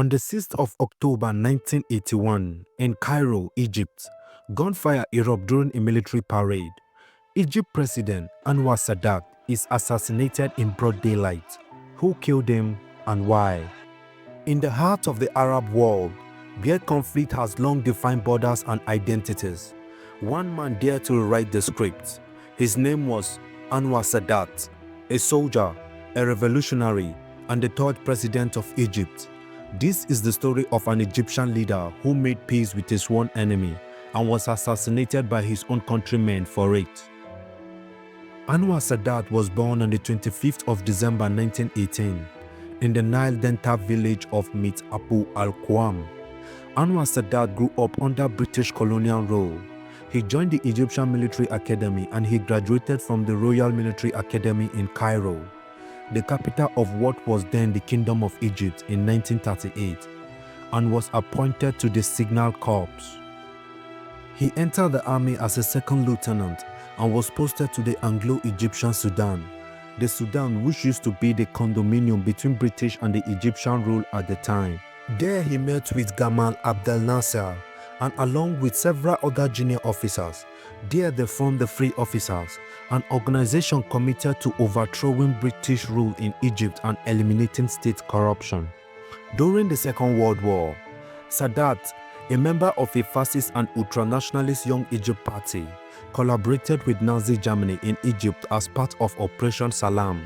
On the 6th of October 1981, in Cairo, Egypt, gunfire erupted during a military parade. Egypt President Anwar Sadat is assassinated in broad daylight. Who killed him and why? In the heart of the Arab world, where conflict has long defined borders and identities, one man dared to rewrite the script. His name was Anwar Sadat, a soldier, a revolutionary, and the third president of Egypt. This is the story of an Egyptian leader who made peace with his one enemy and was assassinated by his own countrymen for it. Anwar Sadat was born on the 25th of December 1918 in the Nile Delta village of Mit Abu al-Quam. Anwar Sadat grew up under British colonial rule. He joined the Egyptian Military Academy and he graduated from the Royal Military Academy in Cairo, the capital of what was then the Kingdom of Egypt, in 1938, and was appointed to the Signal Corps. He entered the army as a second lieutenant and was posted to the Anglo-Egyptian Sudan, the Sudan which used to be the condominium between British and the Egyptian rule at the time. There he met with Gamal Abdel Nasser, and along with several other junior officers, there they formed the Free Officers, an organization committed to overthrowing British rule in Egypt and eliminating state corruption. During the Second World War, Sadat, a member of a fascist and ultranationalist Young Egypt party, collaborated with Nazi Germany in Egypt as part of Operation Salam.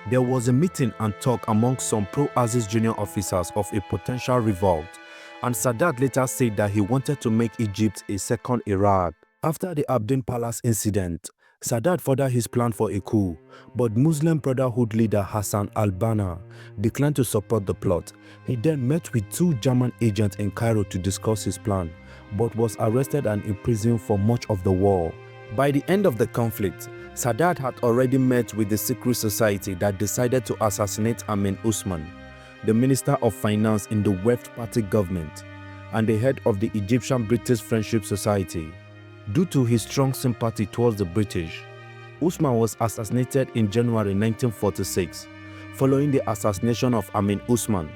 There was a meeting and talk among some pro-Axis junior officers of a potential revolt, and Sadat later said that he wanted to make Egypt a second Iraq. After the Abdin Palace incident, Sadat furthered his plan for a coup, but Muslim Brotherhood leader Hassan al-Banna declined to support the plot. He then met with two German agents in Cairo to discuss his plan, but was arrested and imprisoned for much of the war. By the end of the conflict, Sadat had already met with the secret society that decided to assassinate Amin Usman, the Minister of Finance in the Weft Party government, and the head of the Egyptian-British Friendship Society. Due to his strong sympathy towards the British, Usman was assassinated in January 1946. Following the assassination of Amin Usman,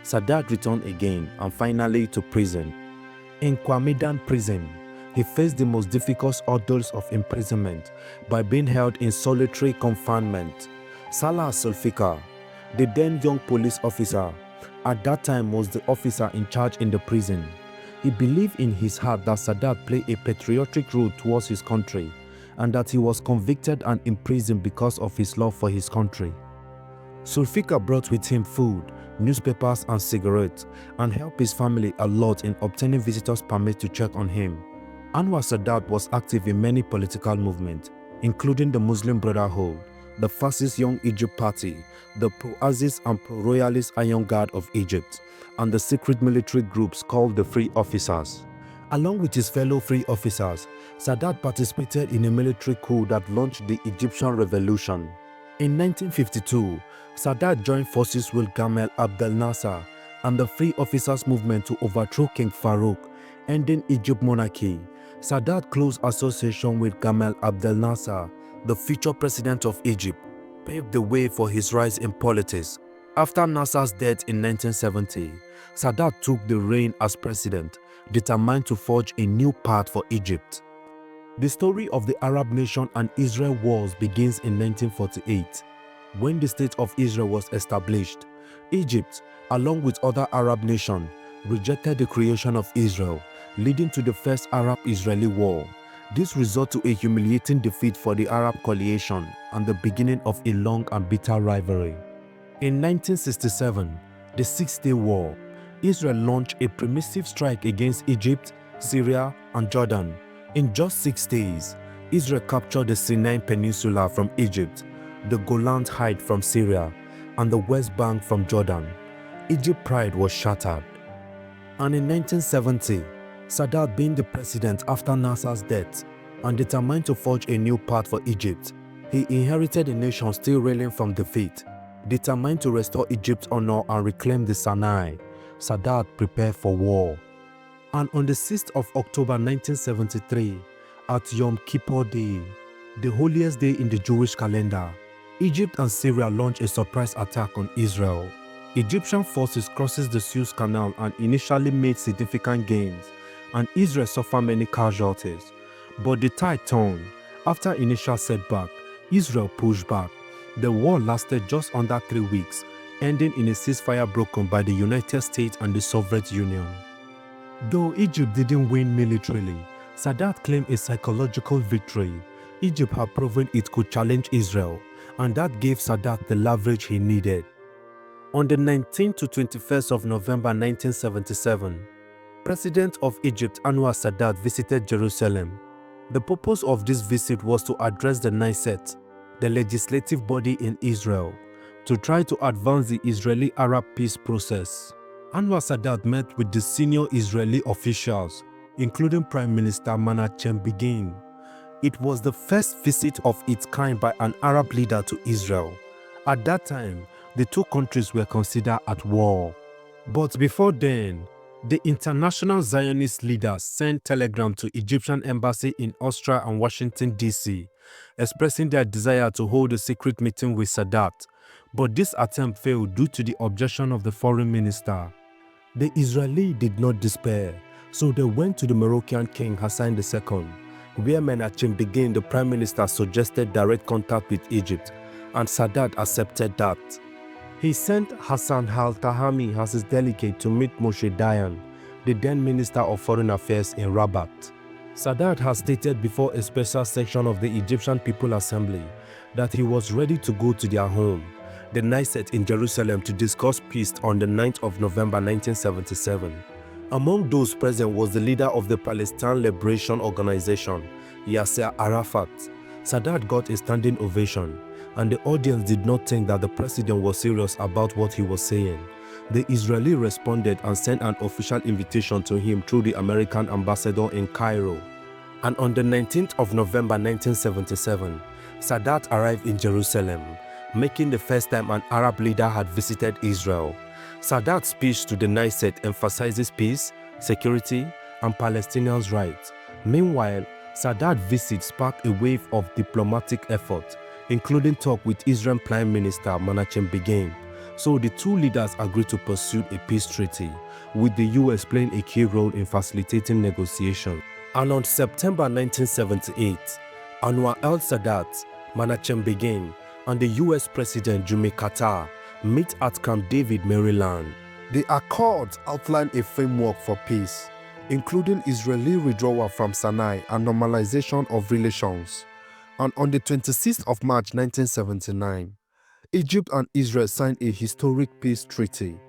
Sadat returned again and finally to prison. In Qamidan prison, he faced the most difficult ordeals of imprisonment by being held in solitary confinement. Salah Sulfikar, the then young police officer, at that time was the officer in charge in the prison. He believed in his heart that Sadat played a patriotic role towards his country and that he was convicted and imprisoned because of his love for his country. Sulfikar brought with him food, newspapers and cigarettes and helped his family a lot in obtaining visitors' permits to check on him. Anwar Sadat was active in many political movements, including the Muslim Brotherhood, the fascist Young Egypt Party, the pro-Axis and pro-royalist Iron Guard of Egypt, and the secret military groups called the Free Officers. Along with his fellow Free Officers, Sadat participated in a military coup that launched the Egyptian Revolution. In 1952, Sadat joined forces with Gamal Abdel Nasser and the Free Officers movement to overthrow King Farouk, ending Egypt monarchy. Sadat's close association with Gamal Abdel Nasser, the future president of Egypt, paved the way for his rise in politics. After Nasser's death in 1970, Sadat took the reign as president, determined to forge a new path for Egypt. The story of the Arab nation and Israel wars begins in 1948, when the State of Israel was established. Egypt, along with other Arab nations, rejected the creation of Israel, leading to the First Arab-Israeli War. This resulted to a humiliating defeat for the Arab coalition and the beginning of a long and bitter rivalry. In 1967, the Six-Day War, Israel launched a permissive strike against Egypt, Syria, and Jordan. In just 6 days, Israel captured the Sinai Peninsula from Egypt, the Golan Heights from Syria, and the West Bank from Jordan. Egypt's pride was shattered. And in 1970, Sadat, being the president after Nasser's death and determined to forge a new path for Egypt, he inherited a nation still reeling from defeat. Determined to restore Egypt's honor and reclaim the Sinai, Sadat prepared for war. And on the 6th of October 1973, at Yom Kippur Day, the holiest day in the Jewish calendar, Egypt and Syria launched a surprise attack on Israel. Egyptian forces crosses the Suez Canal and initially made significant gains, and Israel suffered many casualties. But the tide turned. After initial setback, Israel pushed back. The war lasted just under 3 weeks, ending in a ceasefire broken by the United States and the Soviet Union. Though Egypt didn't win militarily, Sadat claimed a psychological victory. Egypt had proven it could challenge Israel, and that gave Sadat the leverage he needed. On the 19th to 21st of November 1977, President of Egypt Anwar Sadat visited Jerusalem. The purpose of this visit was to address the Knesset, the legislative body in Israel, to try to advance the Israeli-Arab peace process. Anwar Sadat met with the senior Israeli officials, including Prime Minister Menachem Begin. It was the first visit of its kind by an Arab leader to Israel. At that time, the two countries were considered at war. But before then, the international Zionist leaders sent telegrams to Egyptian embassy in Austria and Washington, D.C., expressing their desire to hold a secret meeting with Sadat. But this attempt failed due to the objection of the foreign minister. The Israeli did not despair, so they went to the Moroccan king Hassan II, where Menachem Begin, the prime minister, suggested direct contact with Egypt, and Sadat accepted that. He sent Hassan al-Tahami as his delegate to meet Moshe Dayan, the then Minister of Foreign Affairs in Rabat. Sadat has stated before a special section of the Egyptian People Assembly that he was ready to go to their home, the Knesset in Jerusalem, to discuss peace on the 9th of November 1977. Among those present was the leader of the Palestine Liberation Organization, Yasser Arafat. Sadat got a standing ovation, and the audience did not think that the president was serious about what he was saying. The Israeli responded and sent an official invitation to him through the American ambassador in Cairo. And on the 19th of November 1977, Sadat arrived in Jerusalem, making the first time an Arab leader had visited Israel. Sadat's speech to the Knesset emphasizes peace, security, and Palestinians' rights. Meanwhile, Sadat's visit sparked a wave of diplomatic effort, including talk with Israel Prime Minister Menachem Begin. So the two leaders agreed to pursue a peace treaty, with the US playing a key role in facilitating negotiations. And on September 1978, Anwar Sadat, Menachem Begin, and the US President Jimmy Carter meet at Camp David, Maryland. The accords outline a framework for peace, including Israeli withdrawal from Sinai and normalization of relations. And on the 26th of March 1979, Egypt and Israel signed a historic peace treaty.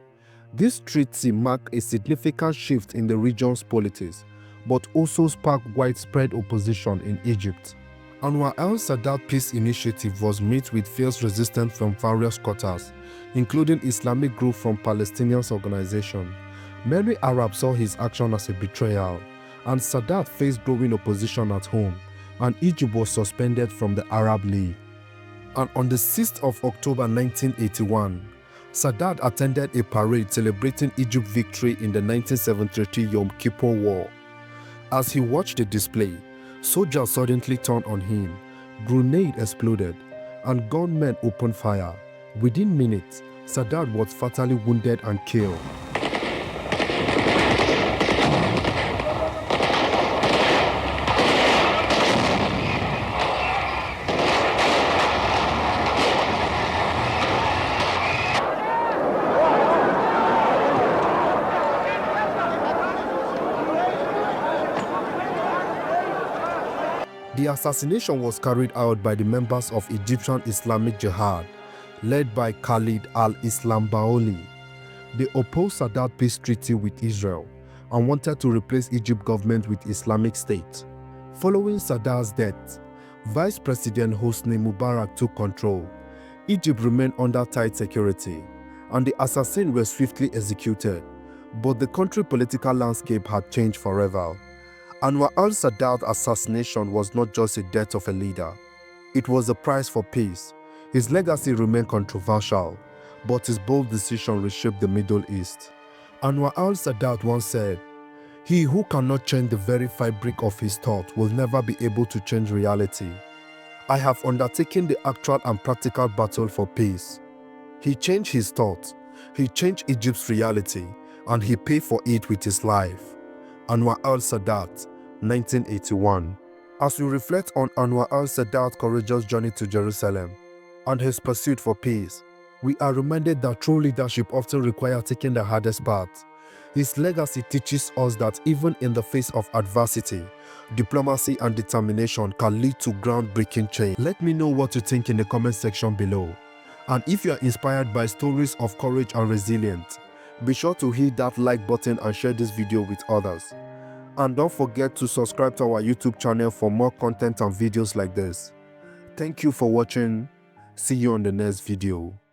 This treaty marked a significant shift in the region's politics, but also sparked widespread opposition in Egypt. Anwar Sadat Peace Initiative was met with fierce resistance from various quarters, including Islamic groups from Palestinian organizations. Many Arabs saw his action as a betrayal, and Sadat faced growing opposition at home, and Egypt was suspended from the Arab League. And on the 6th of October 1981, Sadat attended a parade celebrating Egypt's victory in the 1973 Yom Kippur War. As he watched the display, soldiers suddenly turned on him, grenades exploded, and gunmen opened fire. Within minutes, Sadat was fatally wounded and killed. The assassination was carried out by the members of Egyptian Islamic Jihad, led by Khalid al-Islam Baoli. They opposed Sadat peace treaty with Israel and wanted to replace Egypt government with Islamic State. Following Sadat's death, Vice President Hosni Mubarak took control. Egypt remained under tight security, and the assassins were swiftly executed. But the country's political landscape had changed forever. Anwar Sadat's assassination was not just the death of a leader. It was a price for peace. His legacy remained controversial, but his bold decision reshaped the Middle East. Anwar Sadat once said, "He who cannot change the very fabric of his thought will never be able to change reality. I have undertaken the actual and practical battle for peace." He changed his thought, He changed Egypt's reality, and he paid for it with his life. Anwar Sadat, 1981. As we reflect on Anwar Sadat's courageous journey to Jerusalem and his pursuit for peace, we are reminded that true leadership often requires taking the hardest path. His legacy teaches us that even in the face of adversity, diplomacy and determination can lead to groundbreaking change. Let me know what you think in the comment section below. And if you are inspired by stories of courage and resilience, be sure to hit that like button and share this video with others. And don't forget to subscribe to our YouTube channel for more content and videos like this. Thank you for watching. See you on the next video.